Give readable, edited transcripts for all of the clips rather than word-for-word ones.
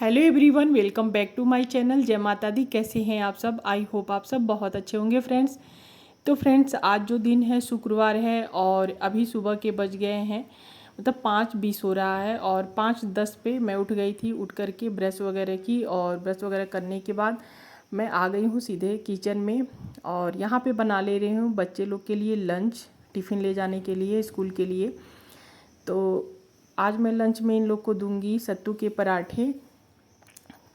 Hello everyone, welcome back to my channel. जय माता दी। कैसे हैं आप सब? आई होप आप सब बहुत अच्छे होंगे फ्रेंड्स। तो फ्रेंड्स, आज जो दिन है शुक्रवार है और अभी सुबह के बज गए हैं, मतलब 5:20 हो रहा है और 5:10 पे मैं उठ गई थी। उठ करके ब्रश वगैरह की और ब्रश वगैरह करने के बाद मैं आ गई हूँ सीधे किचन में और यहाँ पे बना ले रही हूँ बच्चे लोग के लिए लंच, टिफ़िन ले जाने के लिए स्कूल के लिए। तो आज मैं लंच में इन लोग को दूंगी सत्तू के पराठे।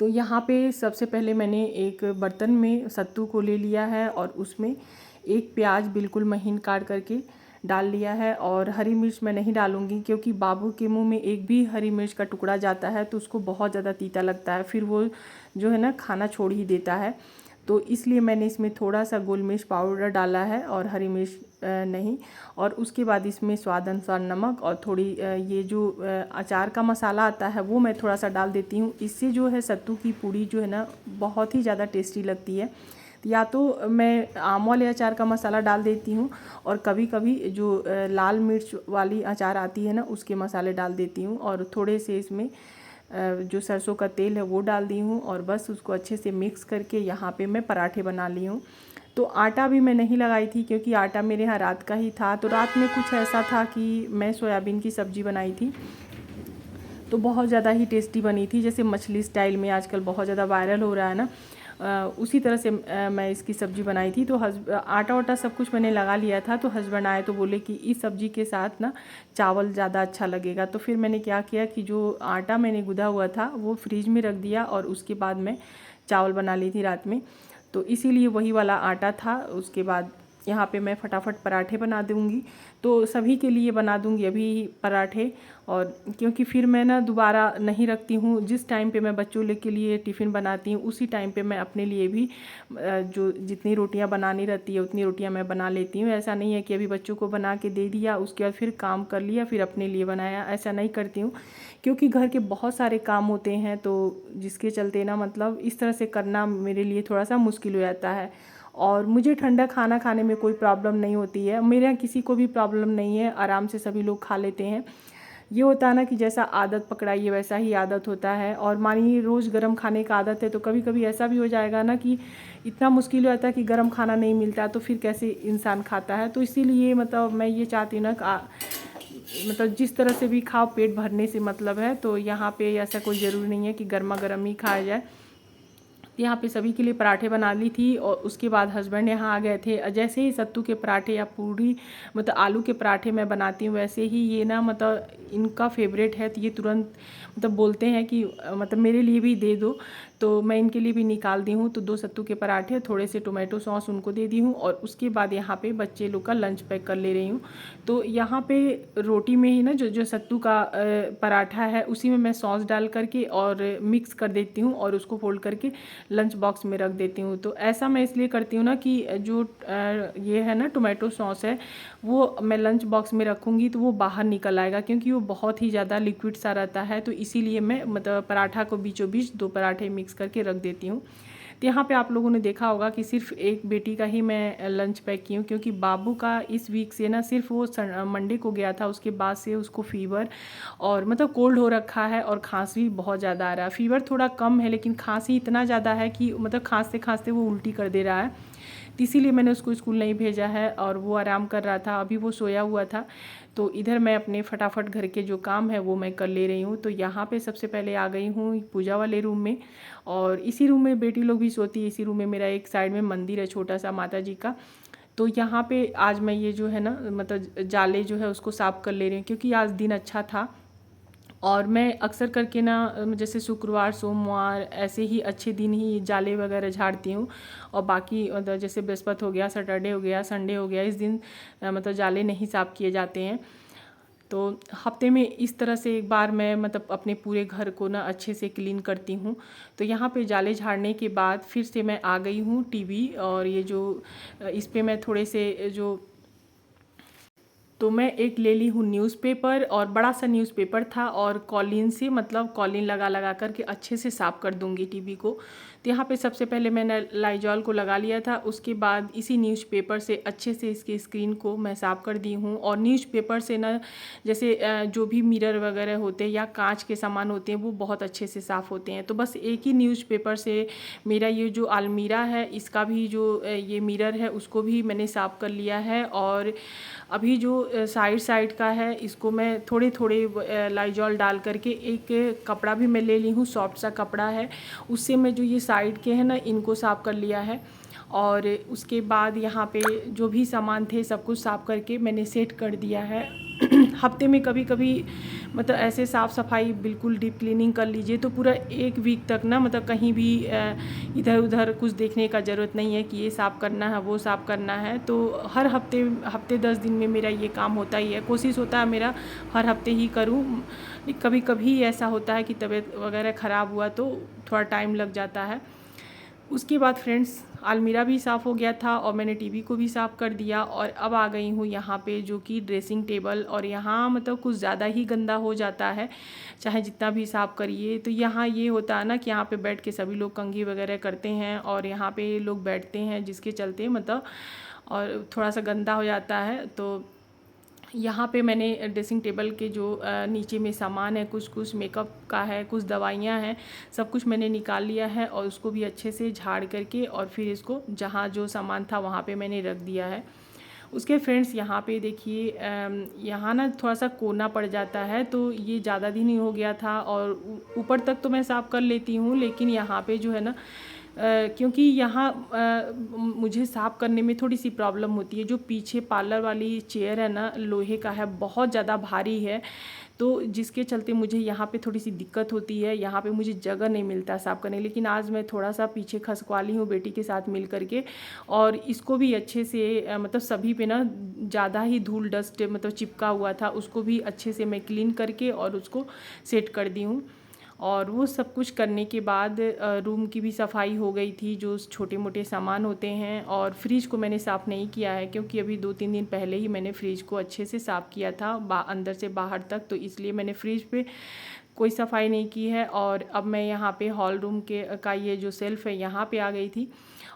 तो यहाँ पे सबसे पहले मैंने एक बर्तन में सत्तू को ले लिया है और उसमें एक प्याज बिल्कुल महीन काट करके डाल लिया है। और हरी मिर्च मैं नहीं डालूँगी क्योंकि बाबू के मुंह में एक भी हरी मिर्च का टुकड़ा जाता है तो उसको बहुत ज़्यादा तीता लगता है, फिर वो जो है ना खाना छोड़ ही देता है। तो इसलिए मैंने इसमें थोड़ा सा गोल मिर्च पाउडर डाला है और हरी मिर्च नहीं। और उसके बाद इसमें स्वाद अनुसार नमक और थोड़ी ये जो अचार का मसाला आता है वो मैं थोड़ा सा डाल देती हूँ। इससे जो है सत्तू की पूड़ी जो है ना बहुत ही ज़्यादा टेस्टी लगती है। या तो मैं आम वाले अचार का मसाला डाल देती हूँ और कभी कभी जो लाल मिर्च वाली अचार आती है ना उसके मसाले डाल देती हूँ। और थोड़े से इसमें जो सरसों का तेल है वो डाल दी हूँ और बस उसको अच्छे से मिक्स करके यहाँ पे मैं पराठे बना ली हूँ। तो आटा भी मैं नहीं लगाई थी क्योंकि आटा मेरे यहाँ रात का ही था। तो रात में कुछ ऐसा था कि मैं सोयाबीन की सब्ज़ी बनाई थी तो बहुत ज़्यादा ही टेस्टी बनी थी, जैसे मछली स्टाइल में आजकल बहुत ज़्यादा वायरल हो रहा है ना, उसी तरह से मैं इसकी सब्ज़ी बनाई थी। तो आटा वाटा सब कुछ मैंने लगा लिया था। तो हस्बैंड आए तो बोले कि इस सब्ज़ी के साथ ना चावल ज़्यादा अच्छा लगेगा। तो फिर मैंने क्या किया कि जो आटा मैंने गूँधा हुआ था वो फ्रिज में रख दिया और उसके बाद मैं चावल बना ली थी रात में। तो इसीलिए वही वाला आटा था। उसके बाद यहाँ पे मैं फटाफट पराठे बना दूँगी, तो सभी के लिए बना दूँगी अभी पराठे। और क्योंकि फिर मैं ना दोबारा नहीं रखती हूँ, जिस टाइम पे मैं बच्चों लोग के लिए टिफ़िन बनाती हूँ उसी टाइम पे मैं अपने लिए भी जो जितनी रोटियाँ बनानी रहती है उतनी रोटियाँ मैं बना लेती हूँ। ऐसा नहीं है कि अभी बच्चों को बना के दे दिया उसके बाद फिर काम कर लिया फिर अपने लिए बनाया, ऐसा नहीं करती हूँ क्योंकि घर के बहुत सारे काम होते हैं। तो जिसके चलते ना मतलब इस तरह से करना मेरे लिए थोड़ा सा मुश्किल हो जाता है। और मुझे ठंडा खाना खाने में कोई प्रॉब्लम नहीं होती है, मेरे यहाँ किसी को भी प्रॉब्लम नहीं है, आराम से सभी लोग खा लेते हैं। ये होता है ना कि जैसा आदत पकड़ाइए वैसा ही आदत होता है। और मानिए रोज़ गरम खाने का आदत है तो कभी कभी ऐसा भी हो जाएगा ना कि इतना मुश्किल हो जाता है कि गरम खाना नहीं मिलता तो फिर कैसे इंसान खाता है। तो इसीलिए मतलब मैं ये चाहती हूँ ना मतलब जिस तरह से भी खाओ पेट भरने से मतलब है। तो यहाँ पे ऐसा कोई ज़रूरी नहीं है कि गर्मा गर्म ही खाया जाए। यहाँ पे सभी के लिए पराठे बना ली थी और उसके बाद हस्बैंड यहाँ आ गए थे। जैसे ही सत्तू के पराठे या पूरी मतलब आलू के पराठे मैं बनाती हूँ वैसे ही ये ना मतलब इनका फेवरेट है। तो ये तुरंत मतलब बोलते हैं कि मतलब मेरे लिए भी दे दो। तो मैं इनके लिए भी निकाल दी हूँ। तो 2 सत्तू के पराठे, थोड़े से टोमेटो सॉस उनको दे दी हूँ और उसके बाद यहाँ पे बच्चे लोग का लंच पैक कर ले रही हूँ। तो यहाँ पे रोटी में ही ना जो जो सत्तू का पराठा है उसी में मैं सॉस डाल करके और मिक्स कर देती हूँ और उसको फोल्ड करके लंच बॉक्स में रख देती हूँ। तो ऐसा मैं इसलिए करती हूँ ना कि जो ये है ना टोमेटो सॉस है वो मैं लंच बॉक्स में रखूँगी तो वो बाहर निकल आएगा क्योंकि वो बहुत ही ज़्यादा लिक्विड सा रहता है। तो इसीलिए मैं मतलब पराठा को बीचों बीच 2 पराठे मिक्स करके रख देती हूँ। तो यहाँ पे आप लोगों ने देखा होगा कि सिर्फ एक बेटी का ही मैं लंच पैक की हूँ क्योंकि बाबू का इस वीक से ना सिर्फ वो मंडे को गया था, उसके बाद से उसको फीवर और मतलब कोल्ड हो रखा है और खांसी बहुत ज़्यादा आ रहा है। फीवर थोड़ा कम है लेकिन खांसी इतना ज़्यादा है कि मतलब खांसते खांसते वो उल्टी कर दे रहा है। तो इसीलिए मैंने उसको स्कूल नहीं भेजा है और वो आराम कर रहा था, अभी वो सोया हुआ था। तो इधर मैं अपने फटाफट घर के जो काम है वो मैं कर ले रही हूँ। तो यहाँ पे सबसे पहले आ गई हूँ पूजा वाले रूम में और इसी रूम में बेटी लोग भी सोती है। इसी रूम में मेरा एक साइड में मंदिर है छोटा सा माता जी का। तो यहाँ पे आज मैं ये जो है ना मतलब जाले जो है उसको साफ़ कर ले रही हूँ क्योंकि आज दिन अच्छा था। और मैं अक्सर करके ना जैसे शुक्रवार सोमवार ऐसे ही अच्छे दिन ही जाले वगैरह झाड़ती हूँ और बाकी मतलब जैसे बृहस्पति हो गया, सैटरडे हो गया, संडे हो गया, इस दिन मतलब जाले नहीं साफ़ किए जाते हैं। तो हफ्ते में इस तरह से एक बार मैं मतलब अपने पूरे घर को ना अच्छे से क्लीन करती हूँ। तो यहाँ पे जाले झाड़ने के बाद फिर से मैं आ गई हूँ टीवी और ये जो इस पे मैं थोड़े से जो तो मैं एक ले ली हूँ न्यूज़पेपर और बड़ा सा न्यूज़पेपर था और कॉलिन से मतलब कॉलिन लगा लगा करके अच्छे से साफ़ कर दूँगी टीवी को। तो यहाँ पे सबसे पहले मैंने लाइजॉल को लगा लिया था। उसके बाद इसी न्यूज़पेपर से अच्छे से इसकी स्क्रीन को मैं साफ़ कर दी हूँ। और न्यूज़पेपर से ना जैसे जो भी मिरर वगैरह होते हैं या कांच के सामान होते हैं वो बहुत अच्छे से साफ़ होते हैं। तो बस एक ही न्यूज़पेपर से मेरा ये जो अलमीरा है इसका भी जो ये मिरर है उसको भी मैंने साफ़ कर लिया है। और अभी जो साइड का है इसको मैं थोड़े थोड़े लाइजॉल डाल करके एक कपड़ा भी मैं ले ली हूँ, सॉफ्ट सा कपड़ा है, उससे मैं जो ये साइड के हैं ना इनको साफ़ कर लिया है। और उसके बाद यहाँ पे जो भी सामान थे सब कुछ साफ़ करके मैंने सेट कर दिया है। हफ्ते में कभी कभी मतलब ऐसे साफ़ सफाई बिल्कुल डीप क्लीनिंग कर लीजिए तो पूरा एक वीक तक ना मतलब कहीं भी इधर उधर कुछ देखने का ज़रूरत नहीं है कि ये साफ़ करना है वो साफ़ करना है। तो हर हफ्ते 10 दिन में मेरा ये काम होता ही है। कोशिश होता है मेरा हर हफ्ते ही करूँ। कभी कभी ऐसा होता है कि तबीयत वगैरह ख़राब हुआ तो थोड़ा टाइम लग जाता है। उसके बाद फ्रेंड्स अलमीरा भी साफ़ हो गया था और मैंने टीवी को भी साफ़ कर दिया। और अब आ गई हूँ यहाँ पे जो कि ड्रेसिंग टेबल। और यहाँ मतलब कुछ ज़्यादा ही गंदा हो जाता है चाहे जितना भी साफ़ करिए। तो यहाँ ये होता है ना कि यहाँ पे बैठ के सभी लोग कंघी वगैरह करते हैं और यहाँ पे लोग बैठते हैं जिसके चलते मतलब और थोड़ा सा गंदा हो जाता है। तो यहाँ पे मैंने ड्रेसिंग टेबल के जो नीचे में सामान है, कुछ मेकअप का है, कुछ दवाइयाँ हैं, सब कुछ मैंने निकाल लिया है और उसको भी अच्छे से झाड़ करके और फिर इसको जहाँ जो सामान था वहाँ पे मैंने रख दिया है। उसके फ्रेंड्स यहाँ पे देखिए यहाँ ना थोड़ा सा कोना पड़ जाता है तो ये ज़्यादा दिन ही हो गया था और ऊपर तक तो मैं साफ़ कर लेती हूँ, लेकिन यहाँ पे जो है ना क्योंकि यहाँ मुझे साफ़ करने में थोड़ी सी प्रॉब्लम होती है। जो पीछे पार्लर वाली चेयर है ना लोहे का है, बहुत ज़्यादा भारी है, तो जिसके चलते मुझे यहाँ पे थोड़ी सी दिक्कत होती है। यहाँ पे मुझे जगह नहीं मिलता साफ़ करने, लेकिन आज मैं थोड़ा सा पीछे खसकवा ली हूँ बेटी के साथ मिल करके और इसको भी अच्छे से मतलब सभी पे ना ज़्यादा ही धूल डस्ट मतलब चिपका हुआ था, उसको भी अच्छे से मैं क्लीन करके और उसको सेट कर दी हूँ। और वो सब कुछ करने के बाद रूम की भी सफाई हो गई थी, जो छोटे मोटे सामान होते हैं। और फ्रिज को मैंने साफ़ नहीं किया है क्योंकि अभी 2-3 दिन पहले ही मैंने फ्रिज को अच्छे से साफ़ किया था अंदर से बाहर तक, तो इसलिए मैंने फ्रिज पे कोई सफाई नहीं की है। और अब मैं यहाँ पे हॉल रूम के का ये जो सेल्फ़ है यहाँ पे आ गई थी।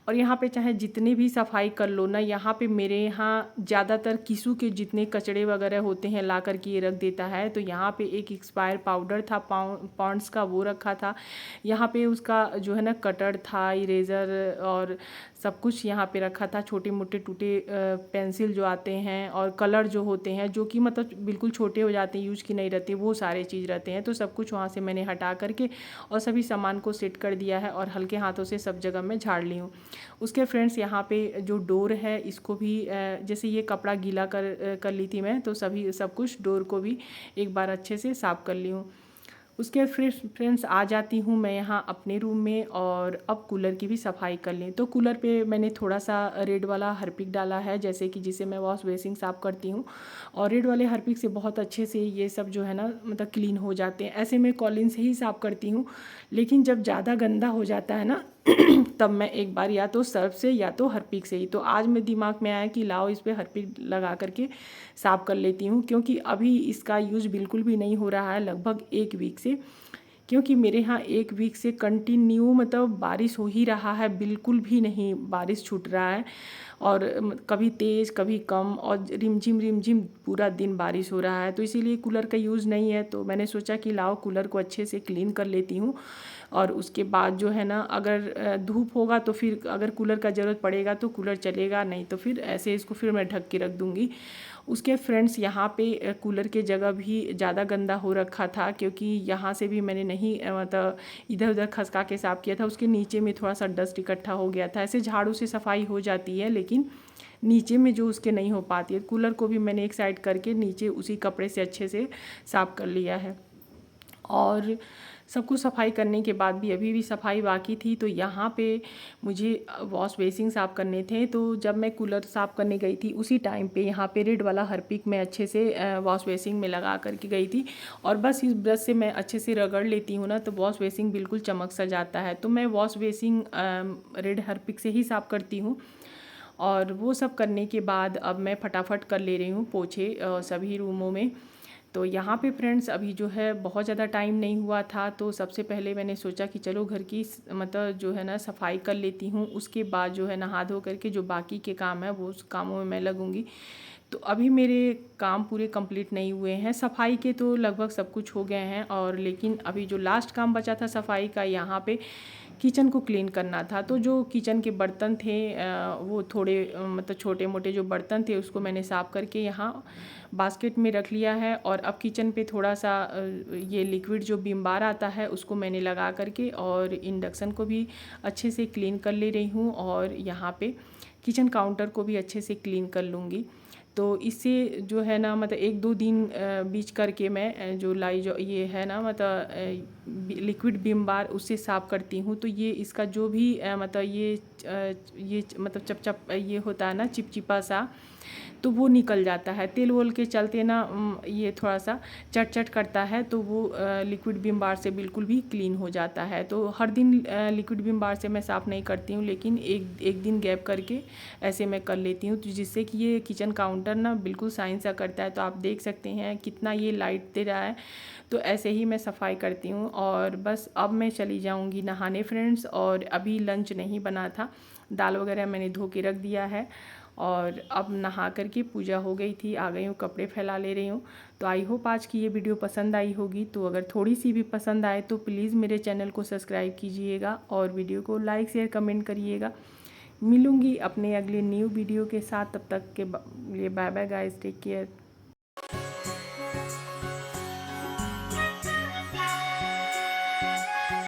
और यहाँ पे चाहे जितने भी सफाई कर लो ना, यहाँ पे मेरे यहाँ ज़्यादातर किसू के जितने कचड़े वगैरह होते हैं ला कर के ये रख देता है। तो यहाँ पे एक एक्सपायर पाउडर था पॉन्ड्स का, वो रखा था। यहाँ पे उसका जो है ना कटर था, इरेज़र और सब कुछ यहाँ पे रखा था। छोटे मोटे टूटे पेंसिल जो आते हैं और कलर जो होते हैं जो कि मतलब बिल्कुल छोटे हो जाते हैं, यूज़ की नहीं रहते, वो सारे चीज़ रहते हैं। तो सब कुछ वहाँ से मैंने हटा करके और सभी सामान को सेट कर दिया है और हल्के हाथों से सब जगह मैं झाड़ ली हूँ। उसके फ्रेंड्स यहाँ पे जो डोर है इसको भी जैसे ये कपड़ा गीला कर ली थी मैं, तो सब कुछ डोर को भी एक बार अच्छे से साफ़ कर ली हूँ। उसके फिर फ्रेंड्स आ जाती हूँ मैं यहाँ अपने रूम में और अब कूलर की भी सफाई कर ली। तो कूलर पे मैंने थोड़ा सा रेड वाला हार्पिक डाला है, जैसे कि जिसे मैं वॉश बेसिन साफ़ करती हूँ। और रेड वाले हार्पिक से बहुत अच्छे से ये सब जो है ना मतलब क्लीन हो जाते हैं। ऐसे मैं कॉलिन से ही साफ़ करती हूँ, लेकिन जब ज़्यादा गंदा हो जाता है ना तब मैं एक बार या तो सर्फ से या तो हार्पिक से ही, तो आज मेरे दिमाग में आया कि लाओ इस पर हार्पिक लगा करके साफ़ कर लेती हूँ। क्योंकि अभी इसका यूज़ बिल्कुल भी नहीं हो रहा है लगभग 1 वीक से, क्योंकि मेरे यहाँ 1 वीक से कंटिन्यू मतलब बारिश हो ही रहा है, बिल्कुल भी नहीं बारिश छूट रहा है। और कभी तेज़ कभी कम और रिमझिम पूरा दिन बारिश हो रहा है। तो इसीलिए कूलर का यूज़ नहीं है, तो मैंने सोचा कि लाओ कूलर को अच्छे से क्लीन कर लेती हूँ। और उसके बाद जो है ना अगर धूप होगा तो फिर अगर कूलर का ज़रूरत पड़ेगा तो कूलर चलेगा, नहीं तो फिर ऐसे इसको फिर मैं ढक के रख दूँगी। उसके फ्रेंड्स यहाँ पे कूलर के जगह भी ज़्यादा गंदा हो रखा था, क्योंकि यहाँ से भी मैंने नहीं मतलब इधर उधर खसका के साफ़ किया था। उसके नीचे में थोड़ा सा डस्ट इकट्ठा हो गया था। ऐसे झाड़ू से सफाई हो जाती है, लेकिन नीचे में जो उसके नहीं हो पाती है। कूलर को भी मैंने एक साइड करके नीचे उसी कपड़े से अच्छे से साफ़ कर लिया है। और सब कुछ सफाई करने के बाद भी अभी भी सफाई बाकी थी, तो यहाँ पे मुझे वॉश बेसिन साफ़ करने थे। तो जब मैं कूलर साफ़ करने गई थी उसी टाइम पे यहाँ पे रेड वाला हार्पिक मैं अच्छे से वॉश बेसिन में लगा करके गई थी। और बस इस ब्रश से मैं अच्छे से रगड़ लेती हूँ ना, तो वॉश बेसिन बिल्कुल चमक सा जाता है। तो मैं वॉश बेसिन रेड हार्पिक से ही साफ़ करती हूँ। और वो सब करने के बाद अब मैं फटाफट कर ले रही हूँ पोछे सभी रूमों में। तो यहाँ पे फ्रेंड्स अभी जो है बहुत ज़्यादा टाइम नहीं हुआ था, तो सबसे पहले मैंने सोचा कि चलो घर की मतलब जो है ना सफाई कर लेती हूँ, उसके बाद जो है नहा धो करके जो बाकी के काम है वो उस कामों में मैं लगूँगी। तो अभी मेरे काम पूरे कंप्लीट नहीं हुए हैं, सफाई के तो लगभग सब कुछ हो गए हैं, और लेकिन अभी जो लास्ट काम बचा था सफाई का, यहाँ पे किचन को क्लीन करना था। तो जो किचन के बर्तन थे वो थोड़े मतलब छोटे मोटे जो बर्तन थे उसको मैंने साफ़ करके यहाँ बास्केट में रख लिया है। और अब किचन पे थोड़ा सा ये लिक्विड जो विम बार आता है उसको मैंने लगा करके और इंडक्शन को भी अच्छे से क्लीन कर ले रही हूँ, और यहाँ पे किचन काउंटर को भी अच्छे से क्लीन कर लूँगी। तो इससे जो है ना मतलब 1-2 दिन बीच करके मैं जो जो ये है ना मतलब लिक्विड विम बार उससे साफ़ करती हूँ। तो ये इसका जो भी मतलब ये मतलब चप ये होता है ना चिपचिपा सा, तो वो निकल जाता है। तेल वोल के चलते ना ये थोड़ा सा चट करता है, तो वो लिक्विड विम बार से बिल्कुल भी क्लीन हो जाता है। तो हर दिन लिक्विड विम बार से मैं साफ़ नहीं करती हूँ, लेकिन एक दिन गैप करके ऐसे मैं कर लेती हूँ, तो जिससे कि ये किचन काउंटर ना बिल्कुल शाइन सा करता है। तो आप देख सकते हैं कितना ये लाइट दे रहा है। तो ऐसे ही मैं सफाई करती हूँ, और बस अब मैं चली जाऊँगी नहाने फ्रेंड्स। और अभी लंच नहीं बना था, दाल वगैरह मैंने धो के रख दिया है, और अब नहा करके पूजा हो गई थी, आ गई हूँ, कपड़े फैला ले रही हूँ। तो आई होप आज की ये वीडियो पसंद आई होगी। तो अगर थोड़ी सी भी पसंद आए तो प्लीज़ मेरे चैनल को सब्सक्राइब कीजिएगा और वीडियो को लाइक शेयर कमेंट करिएगा। मिलूँगी अपने अगले न्यू वीडियो के साथ, तब तक के लिए bye bye guys, take care.